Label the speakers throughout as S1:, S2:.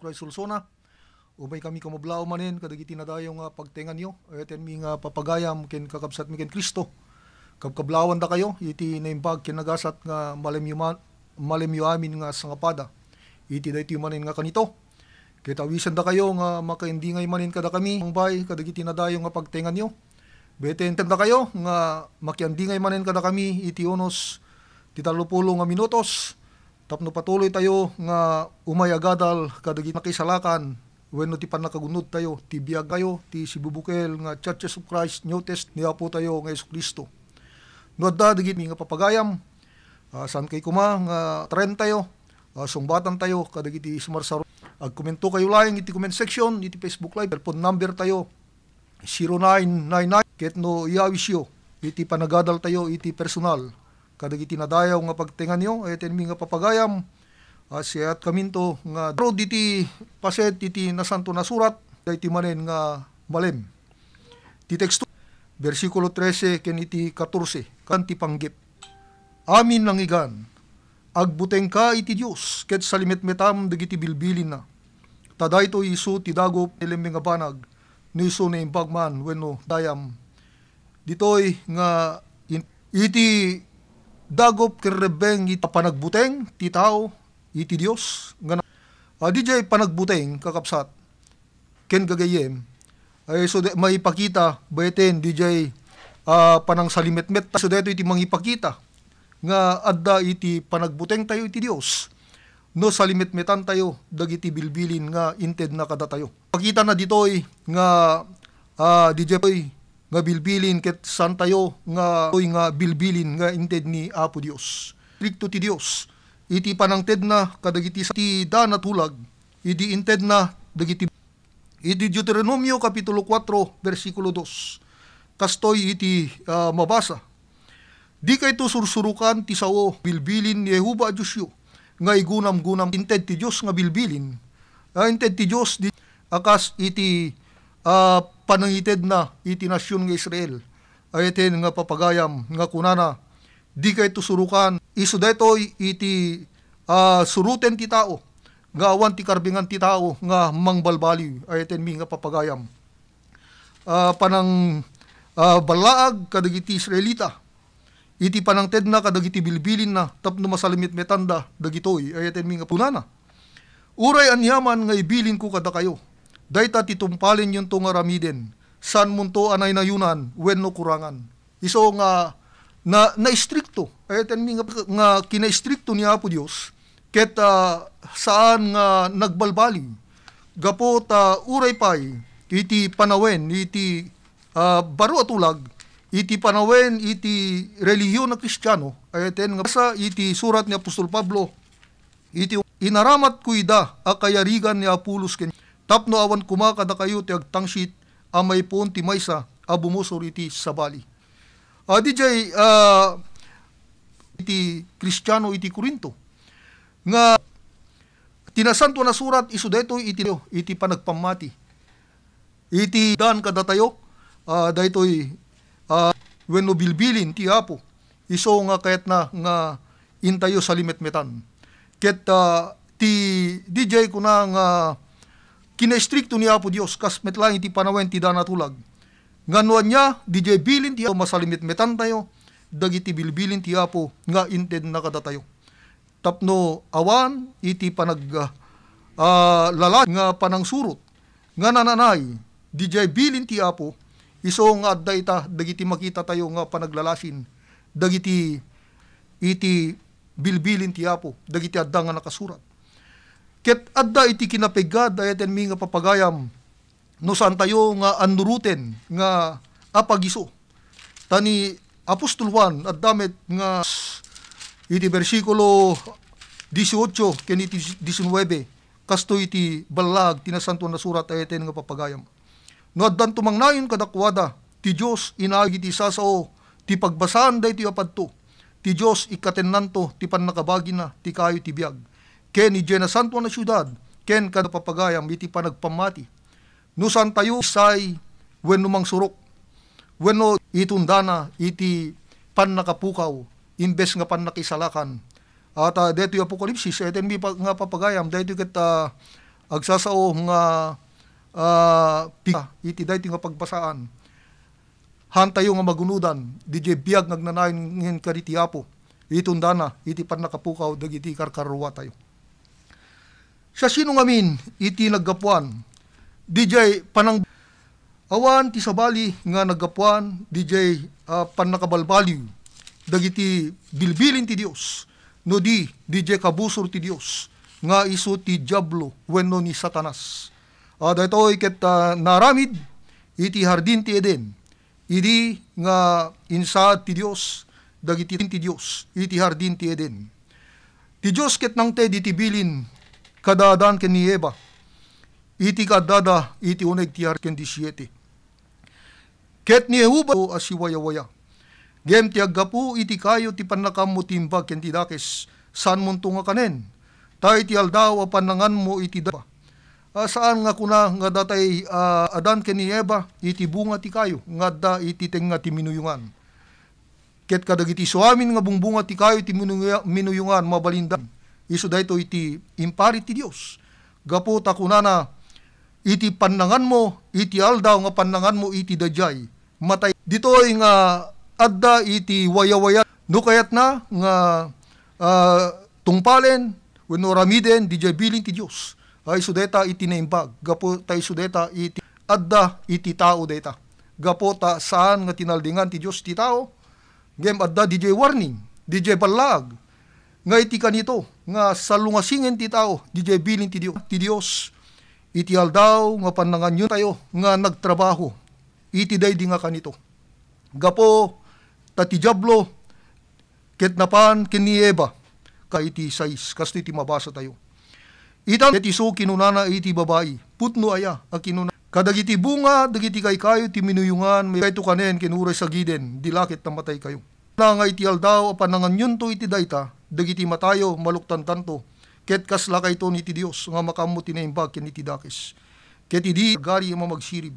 S1: Christ Sulsona. Umay kami kumablaw manin, kadagiti na dayo nga pagtengan nyo. Ayaten mi nga papagayam, ken kakabsat mi ken Kristo. Kabkablawan da kayo, iti naimbag kinagasat nga malemyo amin nga sangapada. Iti da iti manin nga kanito. Kitawisan da kayo nga makaindingay manin kada kami, ang bay, kadagiti na dayo nga pagtengan nyo. Beten da kayo nga makiandingay manin kada kami, iti unos, titalupulo nga minutos. Tapno patuloy tayo nga umayagadal kadagiti nakisalakan. Wenno ti panakagunod tayo, ti biyag kayo, ti sibubukel nga Churches of Christ, New Test, niya po tayo nga Yesu Kristo. Noad da, digit mi nga papagayam, saan kay kuma, nga trend tayo, sungbatan tayo, kadagiti sumarsaro. Agkomento kayo lang, iti comment section, iti Facebook Live, telephone number tayo, 0999, ket no iawisyo, iti panagadal tayo, iti personal. Kadagiti nadayaw nga pagtingan nyo, ayaten mi nga papagayam, siya at kaminto nga road iti paset iti nasanto na surat iti manen nga malem. Ti teksto bersikulo 13 ken iti 14 kanti panggip. Amin nang igan agbuteng ka iti Dios ket salimetmetam dagiti bilbilin na. Taday to isu ti dagop nilemeng nga banag ni isu na imbagman wenno dayam. Ditoy nga iti dagop ken rebeng iti panagbuteng ti tao iti Dios nga DJ panagbuteng kakapsat ken gagayem ay so may ipakita beten DJ panang salimetmet so deto iti mangipakita nga adda iti panagbuteng tayo iti Dios no salimetmetan tayo dagiti bilbilin nga inted na kada tayo. Pakita na ditoy nga DJ nga bilbilin ket san tayo nga bilbilin nga inted ni Apo Dios. Stricto ti Dios. Iti panangted na kadagiti sa iti dana tulag, iti inted na dagiti iti Deuteronomio kapitulo 4 versikulo 2. Kastoy iti mabasa. Di kay to sursurukan ti sao bilbilin ni Jehova Diyosyo nga igunam-gunam inted ti Dios nga bilbilin. Inted ti Dios di akas iti panangited na iti nasyon nga Israel. Ayaten nga papagayam nga kunana di kay tusurukan isu detoy iti suruten ti tao nga awan ti karbingan ti tao nga mangbalbaliw ayaten mi nga papagayam panang balaag kadagiti Israelita iti panangted na kadagiti bilbilin na tapno masalimit metanda dagitoy ayaten mi nga punana uray anyaman nga ibilin ko kada kayo dayta titumpalin yung tunga ramiden san munto anay nayunan wenno kurangan iso nga na istrikto ayaten mi nga kinaistrikto ni Apo Dios ket saan nga nagbalbali gapot uray pay iti panawen iti baro atulag iti panawen iti relihiyon na Kristiyano ayaten nga sa iti surat ni Apostol Pablo iti inaramat ko ida akayarigan ni Apolos ken tapno awan kumakada kayo ti agtangsit amay pon ti maysa abumusor iti sabali. DJ iti Kristiyano iti Korinto nga tinasanto na surat isu daytoy iti panagpamati iti dan kada tayo daytoy wenno bilbilin ti Apo iso nga kayat na nga intayo salimetmetan ket ti DJ kuna nga kinaistrikto ni Apo Dios kas metlang iti panawen ti dana tulag nganuan niya, DJ bilin ti Apo masalimit-metan tayo, dagiti bilbilin ti Apo nga inted na kada tayo. Tapno awan, iti lala nga panang surot, nga nananay, DJ bilin ti Apo, iso nga adda ita, dagiti makita tayo nga panaglalasin, dagiti iti bilbilin ti Apo, dagiti adda nga nakasurat. Ket adda iti kinapegad, ayaten mi nga papagayam, no saan tayo nga anuruten nga apagiso. Tani Apostol Juan at damit nga iti versikulo 18 ken iti 19 kasto iti balag tinasanto na surat ayaten nga papagayam. No addan tumangnayon kadakwada ti Dios inaagi ti sasao ti pagbasaan daytoy apadto. Ti Dios ikatennanto ti pannakabagi na ti kayo ti biag. Ken ije na santo na syudad ken kada papagayam iti panagpamati. No san tayo say wenno mangsurok wenno itundana iti pannakapukaw imbes nga pannakisalakan at dito yung Apokalipsis eten mi nga papagayam dito ket agsasao nga iti dayti nga pagbasaan. Hantayo nga magunudan, DJ biyag nagnanayon ngin kariti Apo. Itundana, iti pan nakapukaw, dagiti karkarwa tayo. Sa sino ngamin, iti naggapuan, DJ panang awan ti sabali nga naggapuan, DJ pan nakabalbaliw, dagiti bilbilin ti Dios, no di DJ kabusor ti Dios, nga isu ti diablo wenno ni Satanas. Daytoy ket naramid iti hardin ti Eden, idi nga insaad ti Dios, dagiti ti Dios, iti hardin ti Eden. Ti Dios ket nang te iti bilin, kadadan ken ni Eva, iti kadada, iti uneg ti ken 17. Ket ni Jehovah asiwaya-waya. Gem ti aggapu iti kayo ti panakam mo timbag ken ti dakes, saan mo nga kanen? Tay ti aldaw a panangan mo iti daba. Saan nga kuna nga datay adan ken ni Eva, iti bunga ti kayo, nga da iti tenga ti minuyungan. Ket kadagiti suamin nga bungbunga ti kayo ti minuyungan mabalindan. Isu dayto iti impari ti Dios. Gapu ta kunana iti panangan mo, iti aldaw nga panangan mo iti dayjay. Matay ditoy nga adda iti waya-waya no kayat na nga tungpalen wenno ramiden di bilin ti Dios. Ay sudeta iti naimbag. Gapu tay sudeta iti adda iti tao deta. Gapu ta saan nga tinaldingan ti Dios ti tao. Gem adda DJ warning, DJ balag. Nga iti kanito, nga salungasingen ti tao, DJ bilin ti Dios, iti aldaw, nga panangan yun tayo, nga nagtrabaho, iti daydi nga kanito. Gapo, tati diablo, ket napan kini Eva, ka iti sais, kasto iti mabasa tayo. Itan, iti so kinunana iti babae, putno aya, a kinunana. Kadagiti bunga, dagiti kayo, ti minuyungan, may kayo kanen, kinuray sa giden, dilakit na matay kayo. Nga iti aldaw, panangan yun to iti dayta, dagiti matayo, maluktan tanto, ket kaslakay to niti Dios, nga makamuti na imbag ken iti dakes. Ket idi gari mo magsirib,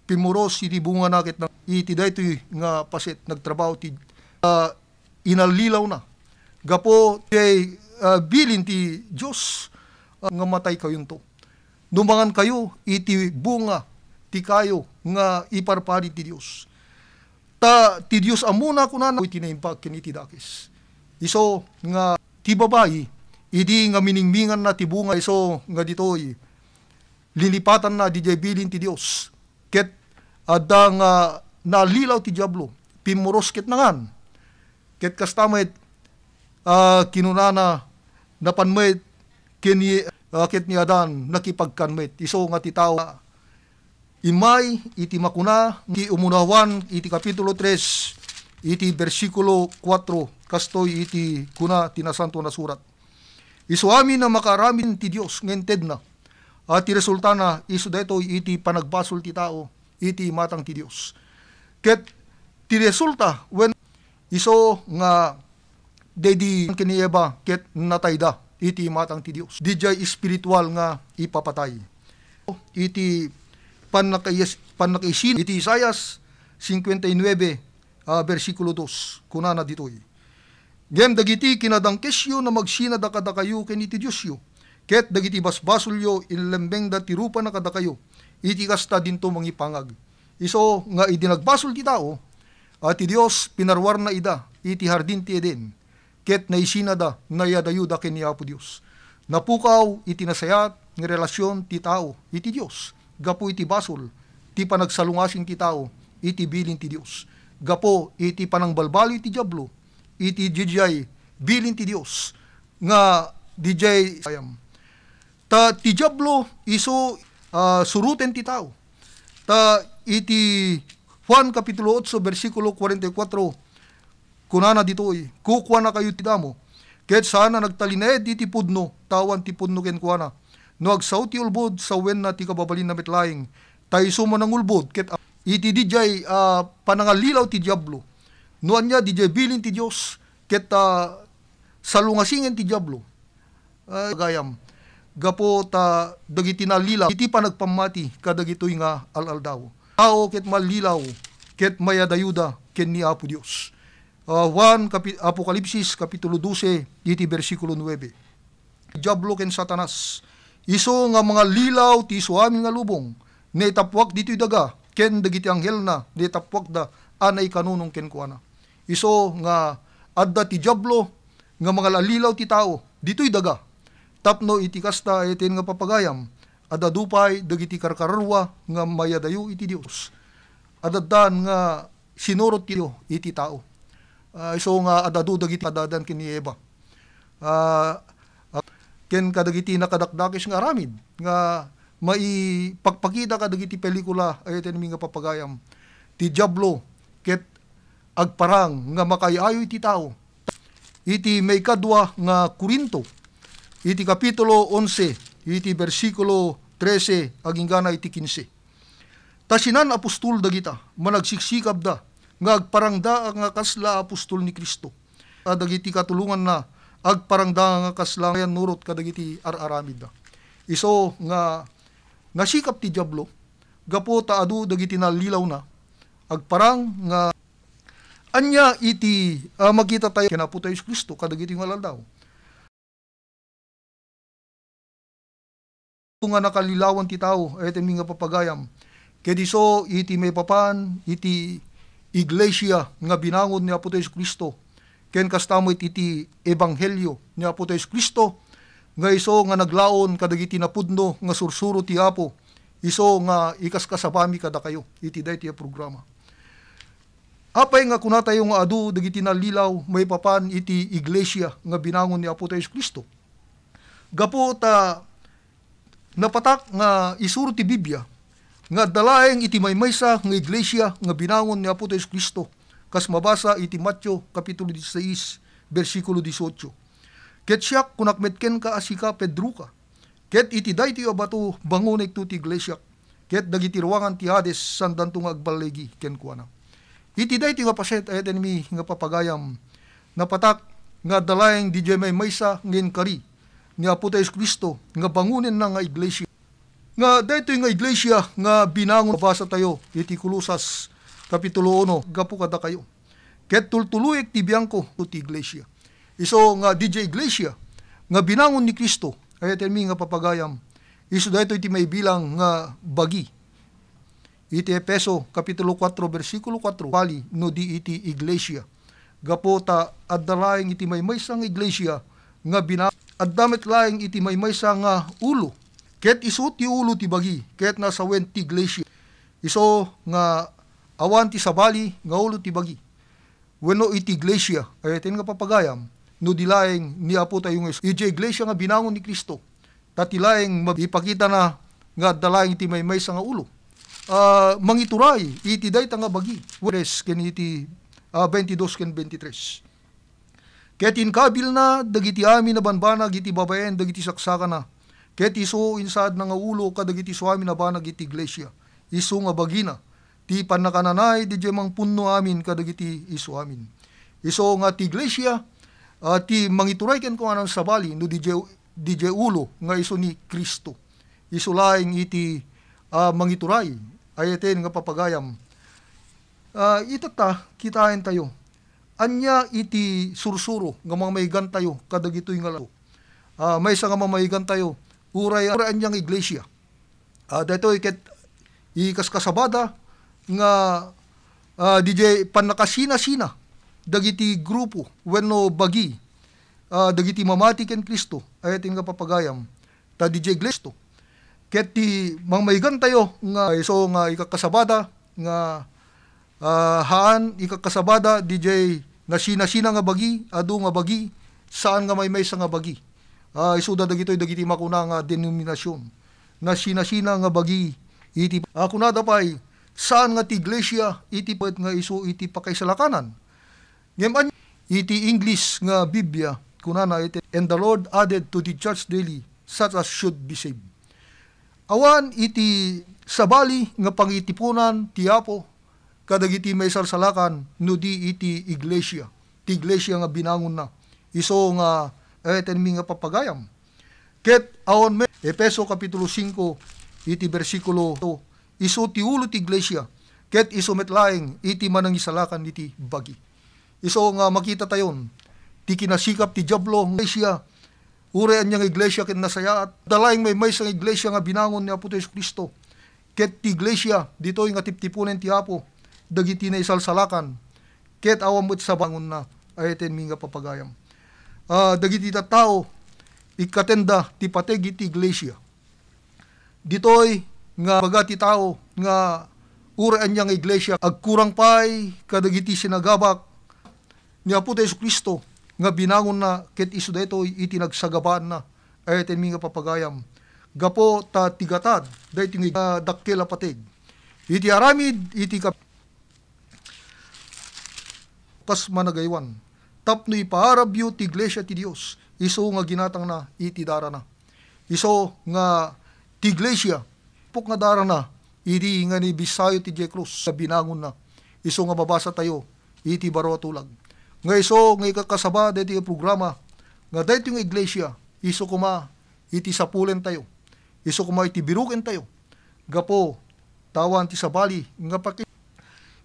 S1: pimuros iti bunga nakit na iti daytoy nga paset, nagtrabaho ti inalilaw na. Gapo bilin ti Dios, nga matay kayon to. Dumangan kayo, iti bunga, ti kayo, nga iparpari ti Dios. Ti Dios amuna kunana, iti naimbag ken iti dakes. Iso nga ti babayi, idi nga miningmingan na ti bunga, iso nga ditoy, lilipatan na di bilin ti Dios. Ket adda nga nalilaw ti diablo, pimuros ket nangan. Ket kastamet kinunana napanmet ket ni Adan nakipagkanmet. Iso nga ti tao imay iti makuna iti umunawan iti kapitulo 3 iti bersikulo 4 kastoy iti kuna tinasanto na surat. Isu amin na makaramin ti Dios ngented na at ti resulta na isu daytoy iti panagbasol ti tao iti matang ti Dios. Ket ti resulta when iso nga dedi kini Eva ket natayda iti matang ti Dios. Dijay espiritual nga ipapatay. Iti panakaisin iti Isaias 59 bersikulo 2 kunana ditoy. Gem dagiti kinadangkesyo na magsinada kada kayo ken iti Diosyo. Ket dagiti basbasolyo inlembeng da tirupa na kada kayo. Iti kasta dinto mangipangag. Iso nga idinagbasol ti tao at ti Dios pinarwar na ida iti hardin ti Eden. Ket naisinada nayadayuda ken ni Apo Dios. Napukaw iti nasayat nga relasyon ti tao iti Dios. Gapo iti basol, ti panagsalungasing ti tao, iti bilin ti Dios. Gapo iti panangbalbali ti diablo, iti dijay bilin ti Dios, nga dijay sayam. Ta ti diablo iso suruten ti tao. Ta iti Juan kapitulo 8 bersikulo 44, kunana ditoy, kukuha na kayo ti damo, ket sana nagtalined iti pudno, tawan ti pudno ken kuana. No agsaw ti ulbod sa wen na ti kababalin na metlaing, tayo sumo ng ulbod, ket iti dijay panangalilaw ti diablo. No anya dijay bilin ti Dios, ket salungasingen ti diablo. Gayam, gapo ta dagiti nalilaw, iti panagpamati kadagitoy nga alaldaw. Tao ket malilaw, ket mayadayuda ken ni Apo Dios. Apokalipsis kapitulo 12, iti bersikulo 9. Diablo ken Satanas, Iso nga mga lilaw ti isu amin nga lubong, ne tapwak dito'y daga, ken dagiti anghel na, ne tapwak da, anay kanunong ken kuana. Iso nga adda ti diablo, nga mga lalilaw ti tao, dito'y daga. Tapno iti kasta eten nga papagayam, adda dupay dagiti karkararwa nga mayadayo iti Dios. Adaddan nga sinurot ti Dios iti tao. Iso nga adadu dagiti adadan ken ni Eva. Ken kadagiti nakadakdakis nga aramid nga maipagpakita kadagiti pelikula ayten mi nga papagayam ti diablo ket agparang nga makayayo iti tao. Iti may kadwa nga Korinto iti kapitulo 11 iti bersikulo 13 aging gana iti 15. Tasinan apostol dagita managsiksikab da nga agparangda nga kasla apostol ni Kristo. Dagiti katulungan na agparangda nga kasla yan nurot kadagiti araramid da. Iso nga nasikap ti diablo gapo taadu dagiti nalilaw na agparang nga anya iti magkita tayo kinapo tayo Kristo kadagiti nga aldaw. Nga nakalilawan ti tao ayten mi nga papagayam kediso iti may papan iti iglesia nga binangon ni Apo tayo Kristo ken kastamo iti ebanghelyo ni Apo tayo Kristo nga iso nga naglaon kadagiti napudno nga sursuro ti Apo iso nga ikaskasabami kada kayo iti daytoy programa. Apay nga kuna tayo nga adu dagiti nalilaw may papan iti iglesia nga binangon ni Apo tayo Kristo. Gapo ta napatak nga isuro ti Biblia nga dalaeng iti maymaysa nga iglesia nga binangon ni Apo tayo Kristo. Kas mabasa iti Mateo kapitulo 16 bersikulo 18. Ket siak kunakmetken ka asika Pedro ka. Ket iti daytoy abato bangunek tu ti iglesia. Ket dagiti ruangan ti Hades sandanto nga agbalegi ken kuana. Iti daytoy nga paset ayten mi nga papagayam napatak nga dalaeng di may maysa ngin kari ni Apo tayo Kristo nga bangunen na nga iglesia. Nga daytoy nga iglesia nga binangon basa tayo iti Kolosas kapitulo 1 gapu kada kayo. Ket tultuluyek ti biyangko ti iglesia. Iso nga DJ iglesia nga binangon ni Kristo ayten mi nga papagayam. Iso daytoy ti may bilang nga bagi. Iti Efeso kapitulo 4 bersikulo 4 pali no di iti iglesia. Gapo ta addalaeng iti maymaysa nga iglesia nga binangon addamit laeng iti maymaysa nga ulo. Ket isu ti ulo ti bagi ket nasawen ti iglesia. Iso nga awan ti sabali nga ulo ti bagi. Wenno iti iglesia ayten nga papagayam no dilaeng ni Apo tayo nga iti iglesia nga binangon ni Kristo. Tatilaeng ipakita na nga dalaeng iti maymaysa nga ulo. Mangituray iti dayta nga bagi. Wes ken iti 22 ken 23. Ket inkabil na dagiti amin na banbanag iti babaen dagiti saksakan na. Ket isu insad na nga ulo kadagiti suami na banag iti iglesia. Isu nga bagina ti panakananay di mang punno amin kadagiti isu amin. Iso nga ti iglesia ti mangituray ken ko anang sabali no DJ ulo nga iso ni Kristo. Iso laeng iti mangituray ayaten nga papagayam. Itata kitain tayo. Anya iti sursuro nga mamayigan tayo kadagitoy nga lao. May isa nga mamayigan tayo uray anya nga iglesia. Daytoy ket ikaskasabada nga DJ panakasina-sina dagiti grupo wenno bagi dagiti mamati ken Kristo ayatin nga papagayam ta DJ Kristo ket ti mangmayigan tayo nga iso nga ikakasabada nga haan ikakasabada DJ nasina-sina nga bagi adu nga bagi saan nga maysa nga bagi isuda dagitoy dagiti makuna nga denominasyon nasina-sina nga bagi iti kunada pay saan nga ti iglesia iti pet nga isu iti pakaisalakanan. Ngem iti English nga Biblia kunana iti and the Lord added to the church daily such as should be saved. Awan iti sabali nga pangitipunan ti Apo kadagiti may sarsalakan no di iti iglesia. Ti iglesia nga binangon na. Iso nga eten mi nga papagayam. Ket awan me Efeso kapitulo 5 iti bersikulo 2 isu ti ulo ti iglesia, ket isu metlaeng iti manangisalakan iti bagi. Isu nga makita tayon, ti kinasikap ti diablo ng iglesia, urian niya nga iglesia ken nasaya at dalaing may sa iglesia nga binangon ni Apo Jesu Kristo. Ket ti iglesia ditoy nga tiptipunen ti Apo dagiti na isalsalakan ket awam met sa bangon na ayten mi nga papagayam. Dagiti tattao ikatenda ti pateg iti iglesia. Ditoy nga baga ti tao nga urian niya nga iglesia agkurang pay kadagiti sinagabak ni Apo Jesu Kristo nga binangon na ket isu daytoy iti nagsagabaan na ayten mi nga papagayam. Gapo ta tigatad daytoy nga dakkel a pateg. Iti aramid iti kas managaywan. Tapno ipaharab yu ti iglesia ti Dios. Iso nga ginatang na iti dara na. Iso nga ti iglesia puk nga dara na iti nga ni Bisayo ti Cruz sa binangon na. Iso nga babasa tayo iti baro tulag. Nga iso nga ikakasaba dito yung programa nga dito yung iglesia iso kuma iti sapulen tayo iso kuma iti biruken tayo gapo tawan ti sabali nga paki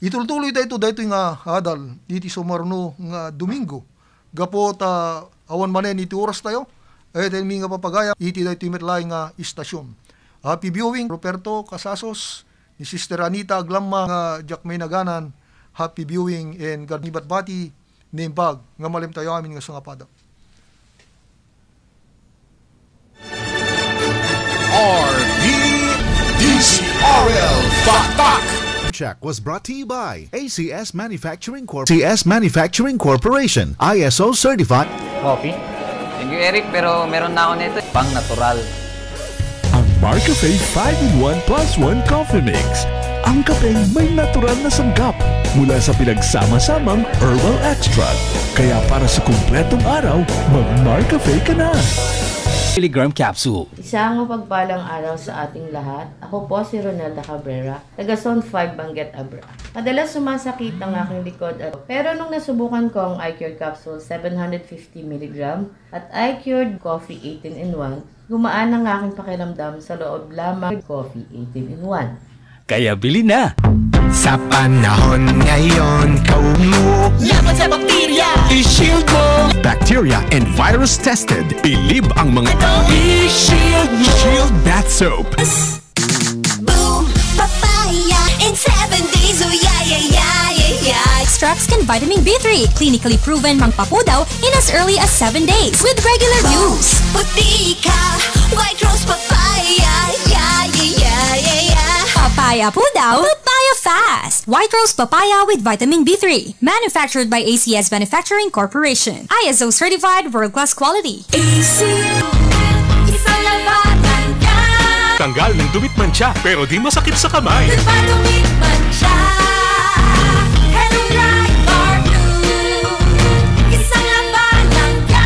S1: itultuloy dito nga hadal iti sumarno nga Domingo gapo ta awan manen iti oras tayo ay dahil mi nga papagaya iti dito yung metlay nga istasyon. Happy viewing Roberto Casasos ni Sister Anita Aglamma nga Jackmay Naganan. Happy viewing and God nibatbati nimbag nga malim tayo amin nga sangapada.
S2: RDDCRL Batak.
S3: Check was brought to you by ACS Manufacturing Corporation, ISO certified.
S4: Coffee? Thank you, Eric, pero meron na ako nito. Pang natural.
S5: Ang Marcafe 5-in-1 plus 1 Coffee Mix. Ang kapeng may natural na sanggap mula sa pinagsama-samang herbal extract. Kaya para sa kumpletong araw, mag-Marcafe ka na.
S6: Milligram capsule.
S7: Isang mapagpalang araw sa ating lahat. Ako po si Ronalda Cabrera, taga Zone 5, Banguet, Abra. Madalas sumasakit ang aking likod pero nung nasubukan ko ang iCure Capsule 750mg at iCure Coffee 18-in-1, gumaan ang aking pakiramdam sa loob lamang Coffee 18-in-1.
S6: Kaya bili na!
S2: Sa panahon ngayon, kaumo laban sa bakterya, i-shield mo.
S5: Bacteria and virus tested. Believe ang mga
S2: I-shield mo.
S5: Shield Bath Soap.
S8: Boom! Papaya in 7 days, oh yeah, yeah, yeah, yeah, yeah.
S9: Extracts can vitamin B3, clinically proven mangpapudaw in as early as 7 days with regular use.
S8: Puti ka, white rose papaya, yeah, yeah, yeah, yeah, yeah.
S9: Papaya pudaw, papaya fast. White rose papaya with vitamin B3. Manufactured by ACS Manufacturing Corporation. ISO certified world-class quality.
S8: Isang labatan ka.
S5: Tanggal ng dumit mancha pero di masakit sa kamay.
S8: Nagpadumit man siya. Hello, right or blue. Isang labatan ka.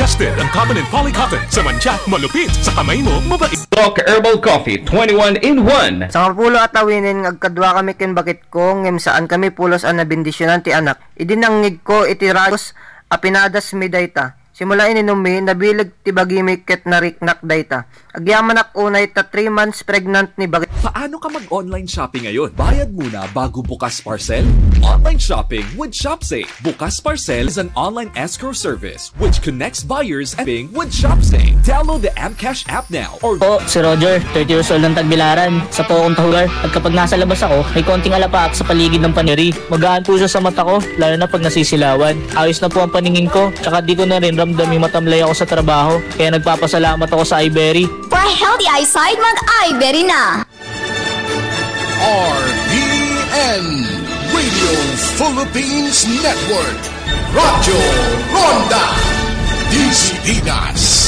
S5: Tested ang common and polycotton sa mancha, malupit sa kamay mo, mabait.
S4: Doc Herbal Coffee 21-in-1.
S10: Sa pulo at awinin agkadwa kami ken bakit ko ngem saan kami pulos an nabindisyonan ti anak. Idinangig ko iti rayos apinadas mi dayta. Simula ininumi nabilag ti bagimi ket nariknak dayta. Agyaman ak unay ta 3 months pregnant ni bakit.
S6: Paano ka mag-online shopping ngayon? Bayad muna bago bukas parcel? Online shopping with ShopSafe. Bukas Parcel is an online escrow service which connects buyers and shopping with ShopSafe. Download the Amcash app now or
S11: Po, si Roger, 30 years old ng Tagbilaran. Sa po akong tahugar at kapag nasa labas ako, may konting alapaap sa paligid ng paneri. Magaan po siya sa mata ko, lalo na pag nasisilawan. Ayos na po ang paningin ko, tsaka di ko na rin ramdam yung matamlay ako sa trabaho. Kaya nagpapasalamat ako sa iBerry.
S9: For a healthy eyesight, mag-iBerry na!
S2: RDN Radio Philippines Network. Radyo Ronda. Disiplinas.